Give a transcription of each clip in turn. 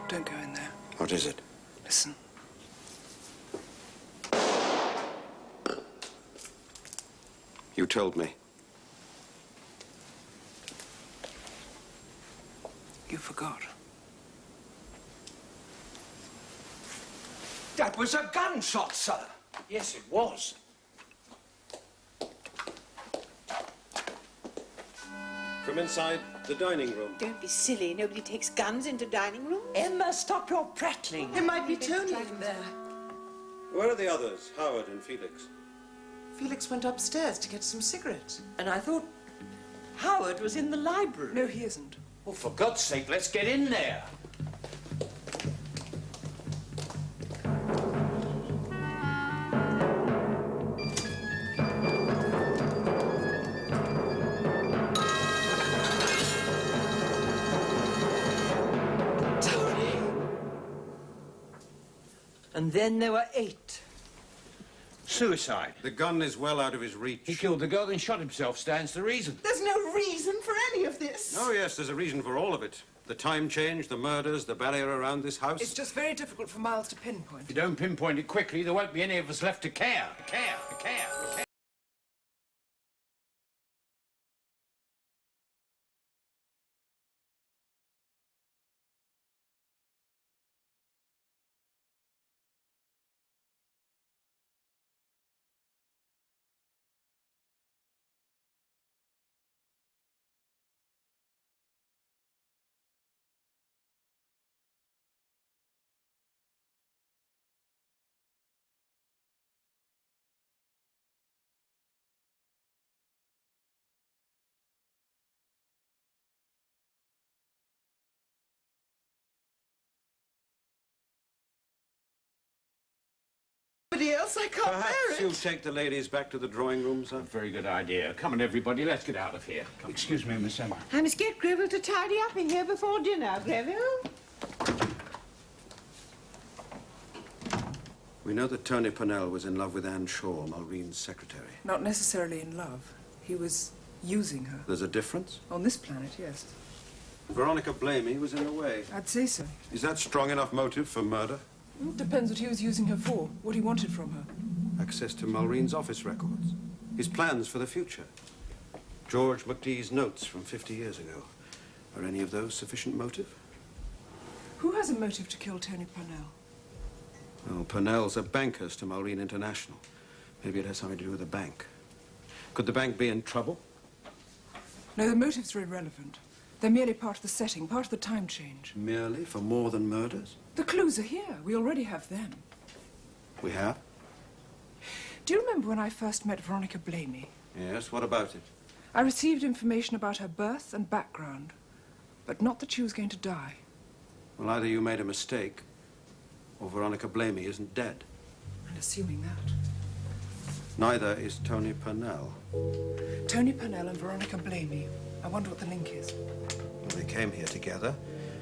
Don't go in there. What is it? Listen. You told me. You forgot. That was a gunshot, sir. Yes, it was. From inside the dining room. Don't be silly. Nobody takes guns into dining rooms. Emma, stop your prattling. It might be Tony in there. Where are the others? Howard and Felix? Felix went upstairs to get some cigarettes. And I thought Howard was in the library. No, he isn't. Well, for God's sake, let's get in there. And then there were 8. Suicide. The gun is well out of his reach. He killed the girl and shot himself, stands to reason. There's no reason for any of this. Oh, yes, there's a reason for all of it. The time change, the murders, the barrier around this house. It's just very difficult for Miles to pinpoint. If you don't pinpoint it quickly, there won't be any of us left to care. Care. Nobody else, I can't bear Perhaps it. you'll take the ladies back to the drawing room, sir? Very good idea. Come on, everybody, let's get out of here. Come. Excuse me, Miss Emma. I must get Greville to tidy up in here before dinner, Greville. We know that Tony Purnell was in love with Anne Shaw, Mulreen's secretary. Not necessarily in love. He was using her. There's a difference? On this planet, yes. Veronica Blamey was in the way. I'd say so. Is that strong enough motive for murder? It depends what he was using her for, what he wanted from her. Access to Mulreen's office records. His plans for the future. George McDee's notes from 50 years ago. Are any of those sufficient motive? Who has a motive to kill Tony Purnell? Well, Purnell's a bankers to Mulreen International. Maybe it has something to do with the bank. Could the bank be in trouble? No, the motives are irrelevant. They're merely part of the setting, part of the time change. Merely for more than murders? The clues are here. We already have them. We have? Do you remember when I first met Veronica Blamey? Yes, what about it? I received information about her birth and background, but not that she was going to die. Well, either you made a mistake, or Veronica Blamey isn't dead. And assuming that, Neither is Tony Purnell. Tony Purnell and Veronica Blamey. I wonder what the link is. Well, they came here together.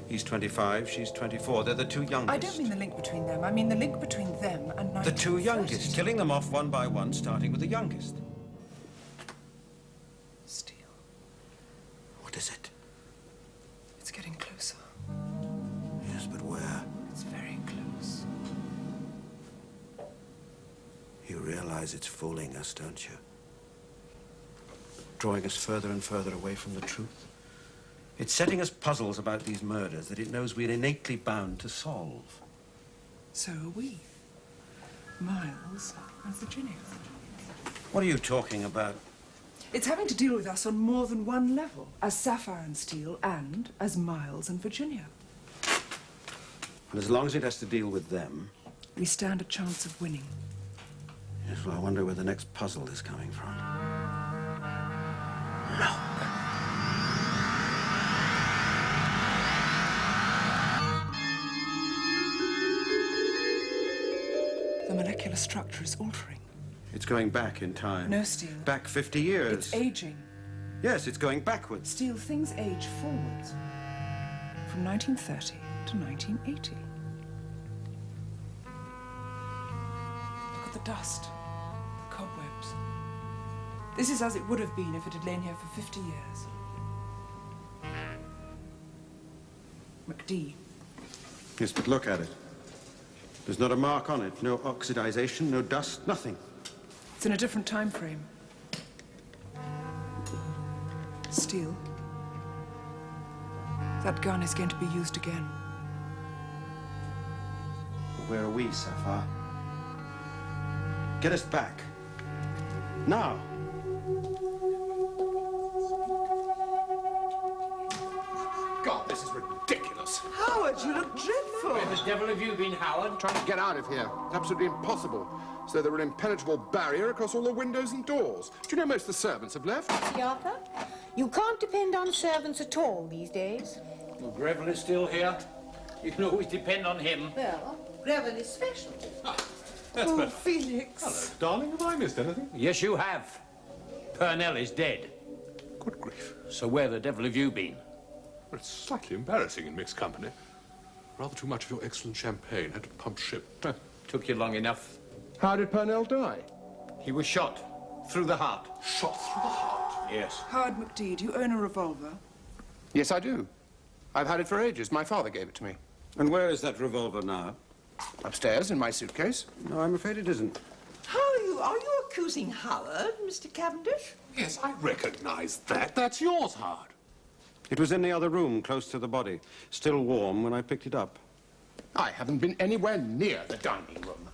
He's 25, she's 24. They're the two youngest. I don't mean the link between them. I mean the link between them and 1930s. The two youngest, killing them off one by one, starting with the youngest. Steel. What is it? It's getting closer. Yes, but where? It's very close. You realize it's fooling us, don't you? Drawing us further and further away from the truth. It's setting us puzzles about these murders that it knows we're innately bound to solve. So are we. Miles and Virginia. What are you talking about? It's having to deal with us on more than one level, as Sapphire and Steel and as Miles and Virginia. And as long as it has to deal with them... We stand a chance of winning. Yes, well, I wonder where the next puzzle is coming from. No. The molecular structure is altering. It's going back in time. No, Steel. Back 50 years. It's aging. Yes, it's going backwards. Steel, things age forwards. From 1930 to 1980. Look at the dust, the cobwebs. This is as it would have been if it had lain here for 50 years. McD. Yes, but look at it. There's not a mark on it. No oxidization, no dust, nothing. It's in a different time frame. Steel. That gun is going to be used again. Where are we, Sapphire? Get us back. Now. God, this is ridiculous. Howard, you look dreadful. Where the devil have you been, Howard? Trying to get out of here. It's absolutely impossible. So there were an impenetrable barrier across all the windows and doors. Do you know most of the servants have left? See, Arthur, you can't depend on servants at all these days. Well, Greville is still here. You can always depend on him. Well, Greville is special. Oh, Felix. Hello, darling. Have I missed anything? Yes, you have. Purnell is dead. Good grief. So where the devil have you been? Well, it's slightly embarrassing in mixed company. Rather too much of your excellent champagne. Had to pump ship. Took you long enough. How did Purnell die? He was shot through the heart. Shot through the heart. Yes. Howard McD, do you own a revolver? Yes, I do. I've had it for ages. My father gave it to me. And where is that revolver now? Upstairs in my suitcase. No, I'm afraid it isn't. How are you? Are you accusing Howard, Mr. Cavendish? Yes, I recognize that. That's yours, Howard. It was in the other room, close to the body. Still warm when I picked it up. I haven't been anywhere near the dining room.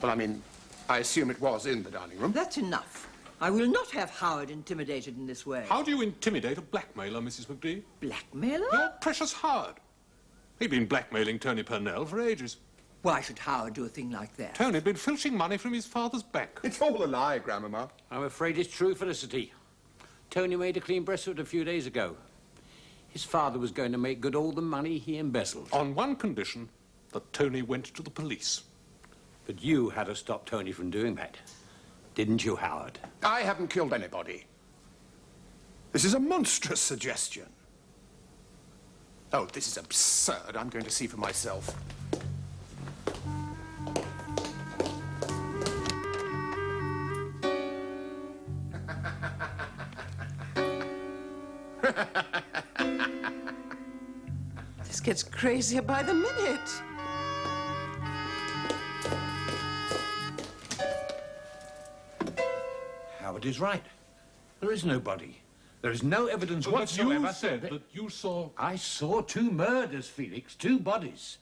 Well, I mean, I assume it was in the dining room. That's enough. I will not have Howard intimidated in this way. How do you intimidate a blackmailer, Mrs. McD? Blackmailer? Your precious Howard. He'd been blackmailing Tony Purnell for ages. Why should Howard do a thing like that? Tony'd been filching money from his father's bank. It's all a lie, Grandmama. I'm afraid it's true, Felicity. Tony made a clean breast of it a few days ago. His father was going to make good all the money he embezzled. On one condition, that Tony went to the police. But you had to stop Tony from doing that. Didn't you, Howard? I haven't killed anybody. This is a monstrous suggestion. Oh, this is absurd. I'm going to see for myself. This gets crazier by the minute. Howard is right. There is nobody. There is no evidence But whatsoever. you said that you saw... I saw 2 murders, Felix, 2 bodies.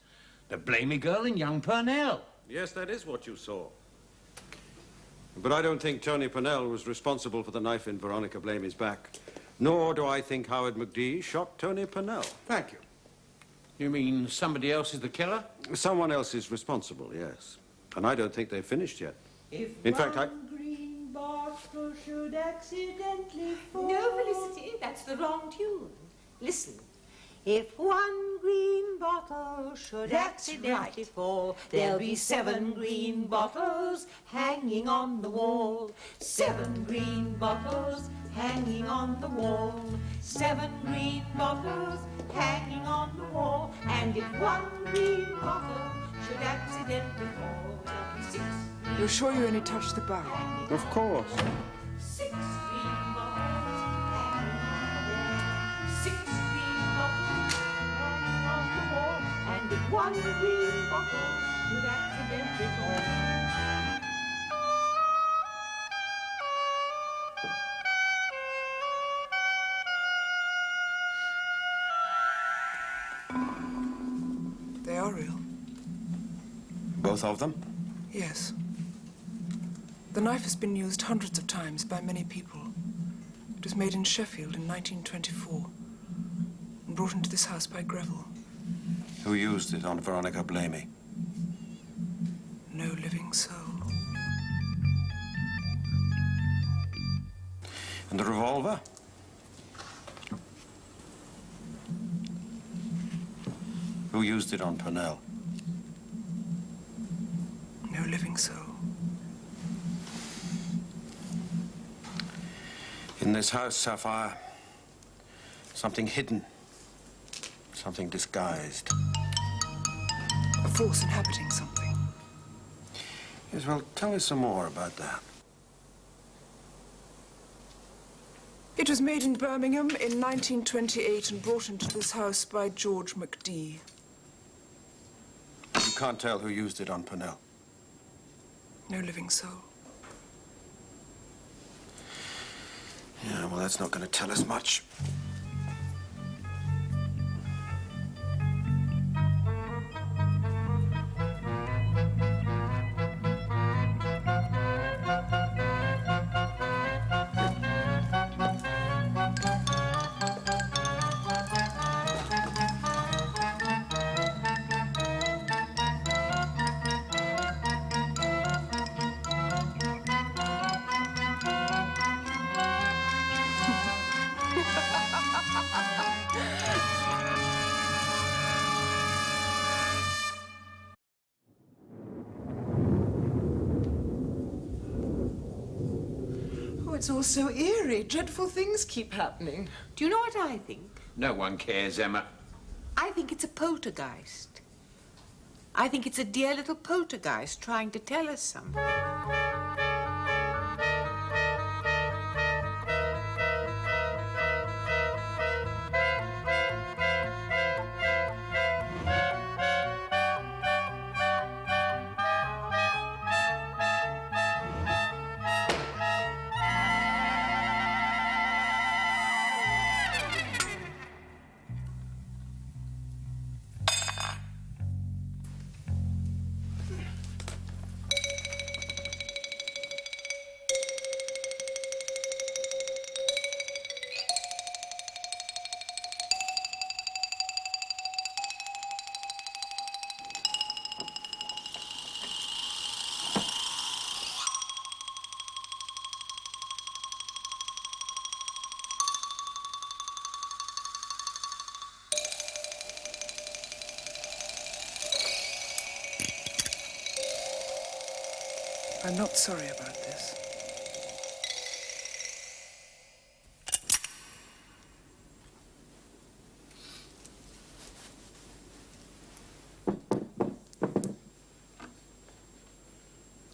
The Blamey girl and young Purnell. Yes, that is what you saw. But I don't think Tony Purnell was responsible for the knife in Veronica Blamey's back. Nor do I think Howard McD shot Tony Purnell. Thank you. You mean somebody else is the killer? Someone else is responsible, yes. And I don't think they've finished yet. In fact, Green bottle should accidentally fall. No, Felicity, that's the wrong tune. Listen. If one green bottle should accidentally fall, there'll be 7 green bottles hanging on the wall. 7 green bottles hanging on the wall. 7 green bottles hanging on the wall. And if one green bottle should accidentally fall, there'll be 6. You're sure you only touched the bow? of course. 6 green bottles hanging on the wall. 6 green bottles hanging on the wall. And if one green bottle should accidentally fall. They are real. Both of them? Yes. The knife has been used hundreds of times by many people. It was made in Sheffield in 1924 and brought into this house by Greville. Who used it on Veronica Blamey? No living soul. And the revolver? Who used it on Purnell? No living soul. In this house, Sapphire, something hidden, something disguised. A force inhabiting something. Yes, well, tell me some more about that. It was made in Birmingham in 1928 and brought into this house by George McD. You can't tell who used it on Purnell. No living soul. Yeah, well, that's not going to tell us much. Oh, it's all so eerie. Dreadful things keep happening. Do you know what I think? No one cares, Emma. I think it's a poltergeist. I think it's a dear little poltergeist trying to tell us something. I'm not sorry about this.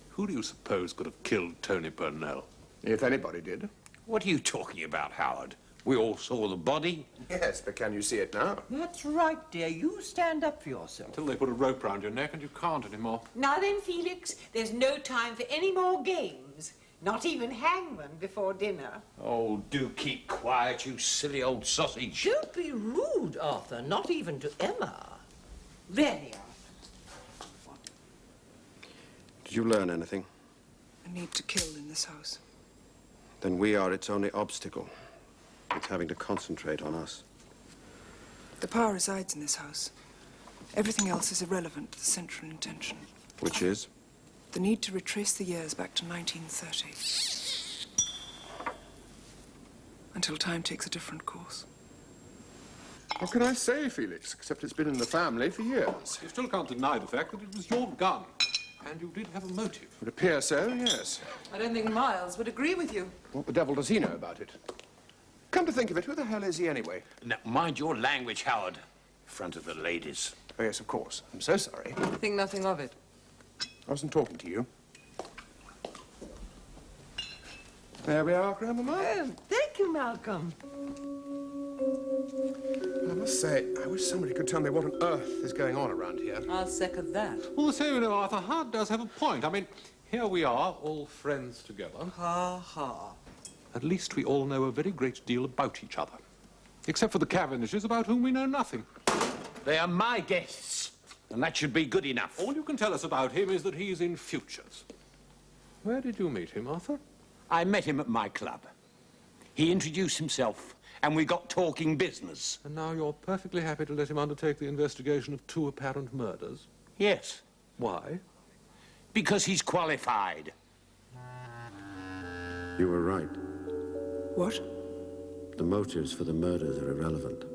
Who do you suppose could have killed Tony Purnell? If anybody did. What are you talking about, Howard? We all saw the body. Yes, but can you see it now? That's right, dear. You stand up for yourself. Until they put a rope round your neck and you can't anymore. Now then, Felix, there's no time for any more games. Not even hangman before dinner. Oh, do keep quiet, you silly old sausage. Don't be rude, Arthur. Not even to Emma. Really, Arthur. Did you learn anything? A need to kill in this house. Then we are its only obstacle. It's having to concentrate on us. The power resides in this house. Everything else is irrelevant to the central intention. Which is? The need to retrace the years back to 1930. Until time takes a different course. What can I say, Felix, except it's been in the family for years? You still can't deny the fact that it was your gun. And you did have a motive. It would appear so, yes. I don't think Miles would agree with you. What the devil does he know about it? Come to think of it, who the hell is he anyway? Now, mind your language, Howard. In front of the ladies. Oh, yes, of course. I'm so sorry. I think nothing of it. I wasn't talking to you. There we are, Grandmama. Oh, thank you, Malcolm. I must say, I wish somebody could tell me what on earth is going on around here. I'll second that. Well, so you know, Arthur, Howard does have a point. I mean, here we are, all friends together. Ha ha. At least we all know a very great deal about each other. Except for the Cavendishes, about whom we know nothing. They are my guests, and that should be good enough. All you can tell us about him is that he's in futures. Where did you meet him, Arthur? I met him at my club. He introduced himself, and we got talking business. And now you're perfectly happy to let him undertake the investigation of 2 apparent murders? Yes, Why? because he's qualified. You were right. What? The motives for the murders are irrelevant.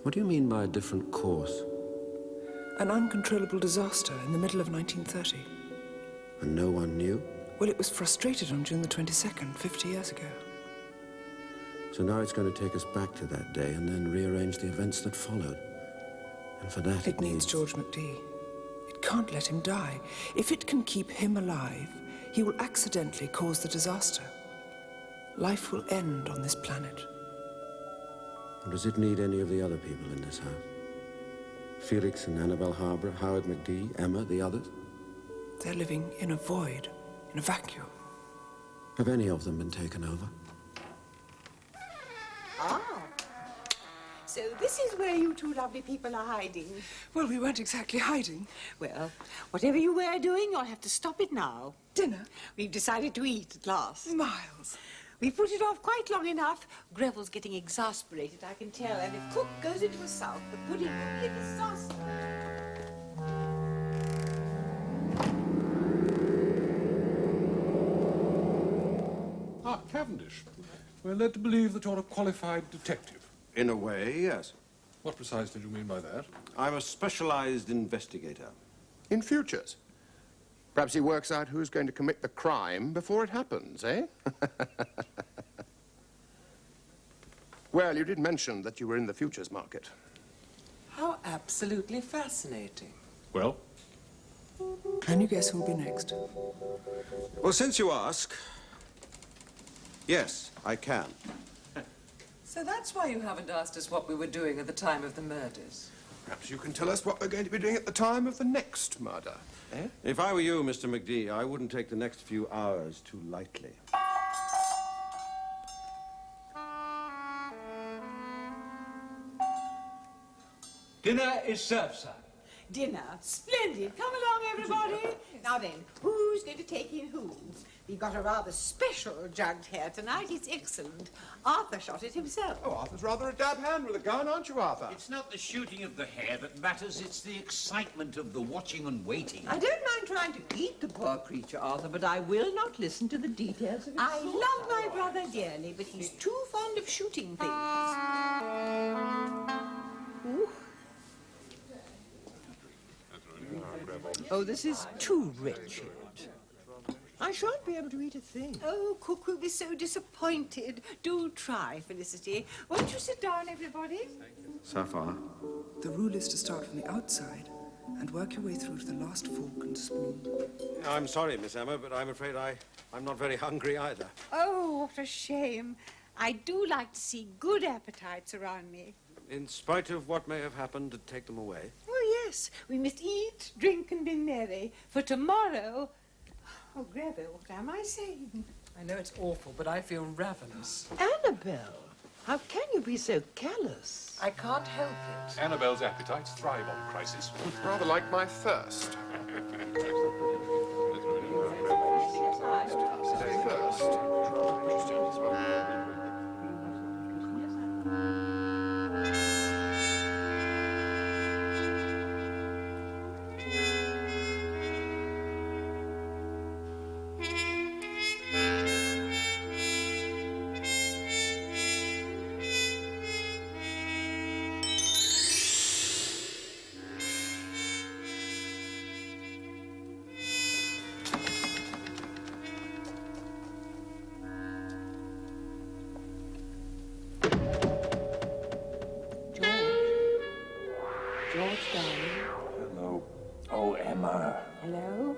What do you mean by a different course? An uncontrollable disaster in the middle of 1930. And no one knew? Well, it was frustrated on June the 22nd, 50 years ago. So now it's going to take us back to that day and then rearrange the events that followed. And for that It needs George McD. It can't let him die. If it can keep him alive, he will accidentally cause the disaster. life will end on this planet. Does it need any of the other people in this house? Felix and Annabelle Harbour, Howard McD, Emma, the others? They're living in a void, in a vacuum. Have any of them been taken over? Ah. So this is where you two lovely people are hiding. Well, we weren't exactly hiding. Well, whatever you were doing, you'll have to stop it now. Dinner? We've decided to eat at last. Miles. We've put it off quite long enough. Greville's getting exasperated, I can tell. And if Cook goes into a sulk, the pudding will be a disaster. Ah, Cavendish. We're led to believe that you're a qualified detective. In a way, yes. What precisely do you mean by that? I'm a specialized investigator. In futures. Perhaps he works out who's going to commit the crime before it happens, eh? Well, you did mention that you were in the futures market. How absolutely fascinating. Well? Can you guess who'll be next? Well, since you ask, yes, I can. So that's why you haven't asked us what we were doing at the time of the murders. Perhaps you can tell us what we're going to be doing at the time of the next murder, eh? If I were you, Mr. McD, I wouldn't take the next few hours too lightly. Dinner is served, sir. Dinner. Splendid. Come along, everybody. Now then, who's going to take in who? We've got a rather special jugged hare tonight. It's excellent. Arthur shot it himself. Oh, Arthur's rather a dab hand with a gun, aren't you, Arthur? It's not the shooting of the hare that matters, it's the excitement of the watching and waiting. I don't mind trying to eat the poor creature, Arthur, but I will not listen to the details of it. I love my brother dearly, but he's too fond of shooting things. Ooh. Oh, this is too wretched. I shan't be able to eat a thing. Oh, Cook will be so disappointed. Do try, Felicity. Won't you sit down, everybody? Sapphire. The rule is to start from the outside and work your way through to the last fork and spoon. I'm sorry, Miss Emma, but I'm afraid I'm not very hungry either. Oh, what a shame. I do like to see good appetites around me. In spite of what may have happened to take them away. Oh, yes. We must eat, drink, and be merry. For tomorrow... Oh, Greville, what am I saying? I know it's awful, but I feel ravenous. Annabelle, how can you be so callous? I can't help it. Annabelle's appetites thrive on crisis. Rather like my thirst. George, darling. Hello. Oh, Emma. Hello?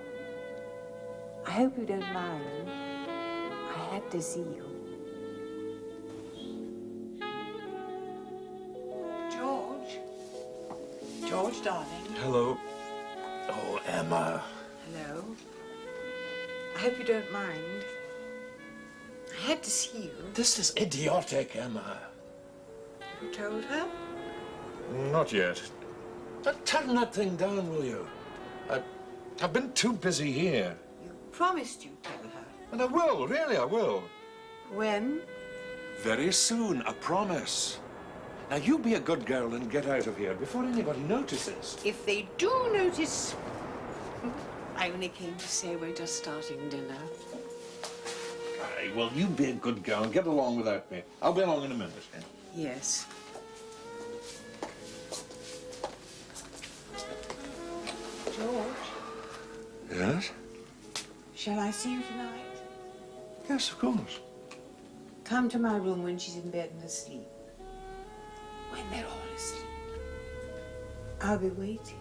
I hope you don't mind. I had to see you. George? George, darling. Hello. Oh, Emma. Hello? I hope you don't mind. I had to see you. This is idiotic, Emma. You told her? Not yet. Turn that thing down, will you? I've been too busy here. You promised you'd tell her. And I will, really, I will. When? Very soon, I promise. Now, you be a good girl and get out of here before anybody notices. If they do notice... I only came to say we're just starting dinner. Aye, well, you be a good girl and get along without me. I'll be along in a minute. Yes. George, Yes? shall I see you tonight? Yes, of course. Come to my room when she's in bed and asleep. When they're all asleep. I'll be waiting.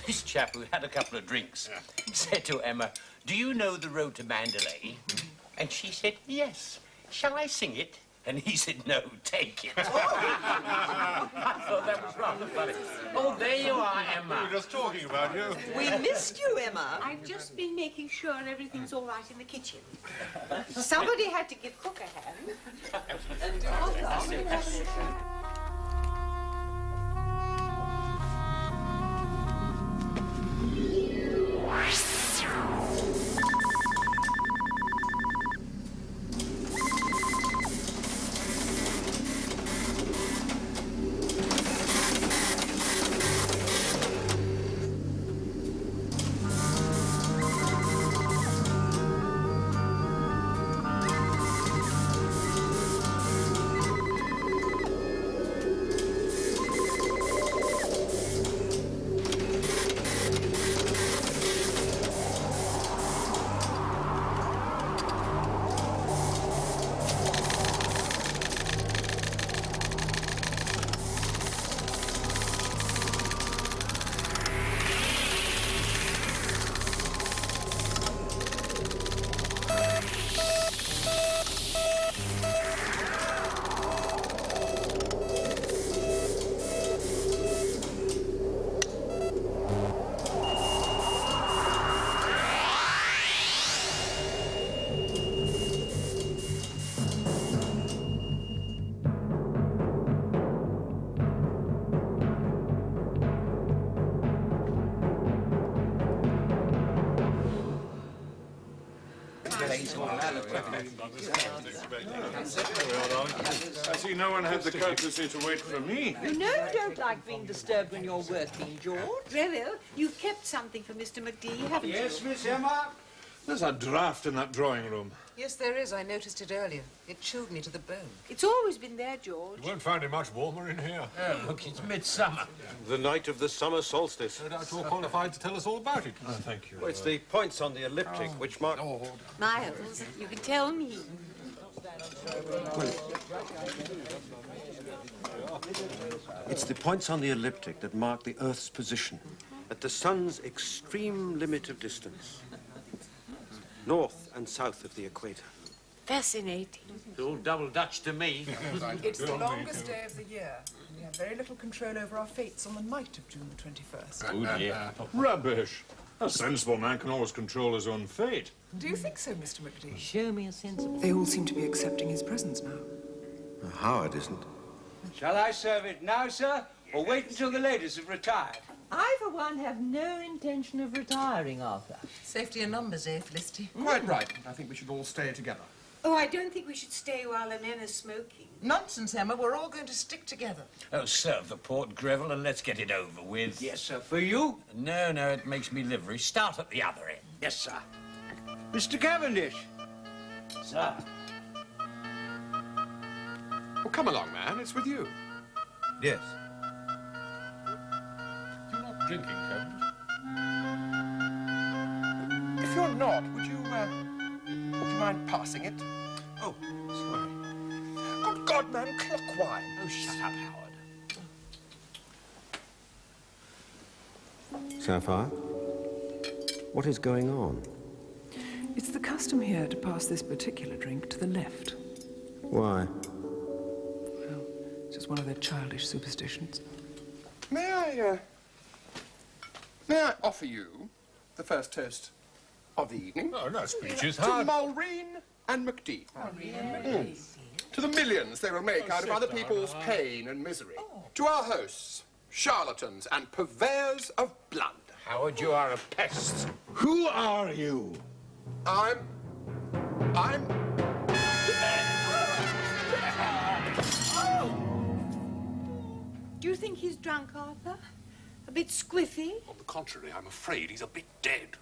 This chap who had a couple of drinks said to Emma, "Do you know the road to Mandalay?" And she said, "Yes. Shall I sing it?" And he said, "No, take it." I thought that was rather funny. Oh, there you are, Emma. We were just talking about you. We missed you, Emma. I've just been making sure everything's all right in the kitchen. Somebody had to give cook a hand. I see no one had the courtesy to wait for me. You know you don't like being disturbed when you're working, George. Revel, you've kept something for Mr. McD, haven't you? Yes, Miss Emma? There's a draft in that drawing room. Yes, there is. I noticed it earlier. It chilled me to the bone. It's always been there, George. You won't find it much warmer in here. Oh, look, it's midsummer. The night of the summer solstice. No doubt you're qualified to tell us all about it. Thank you. Well, it's the points on the elliptic which mark... Miles, you can tell me. It's the points on the elliptic that mark the Earth's position at the sun's extreme limit of distance, north and south of the equator. Fascinating. It's all double Dutch to me. It's the longest day of the year. We have very little control over our fates on the night of June the 21st. Oh, dear. Rubbish. A sensible man can always control his own fate. Do you think so, Mr. McD? Show me a sensible... They all seem to be accepting his presence now. Howard isn't. Shall I serve it now, sir, or wait until the ladies have retired? I, for one, have no intention of retiring, Arthur. Safety in numbers, eh, Felicity? Quite right. I think we should all stay together. Oh, I don't think we should stay while Elena's smoking. Nonsense, Emma. We're all going to stick together. Oh, serve the port, Greville, and let's get it over with. Yes, sir. For you? No, no, it makes me livery. Start at the other end. Yes, sir. Mr. Cavendish. Sir. Well, come along, man. It's with you. Yes. You're not drinking, Cavendish. If you're not, would you mind passing it? Oh, sorry. Good God, man, clockwise. Oh, shut up, Howard. Sapphire, what is going on? It's the custom here to pass this particular drink to the left. Why? Well, it's just one of their childish superstitions. May I offer you the first toast of the evening? Oh, no speech is To hard. Mulreen and McD. To the millions they will make out of other people's pain and misery. To our hosts, charlatans and purveyors of blood. Howard, you are a pest. Who are you? I'm... Do you think he's drunk, Arthur? A bit squiffy? On the contrary, I'm afraid he's a bit dead.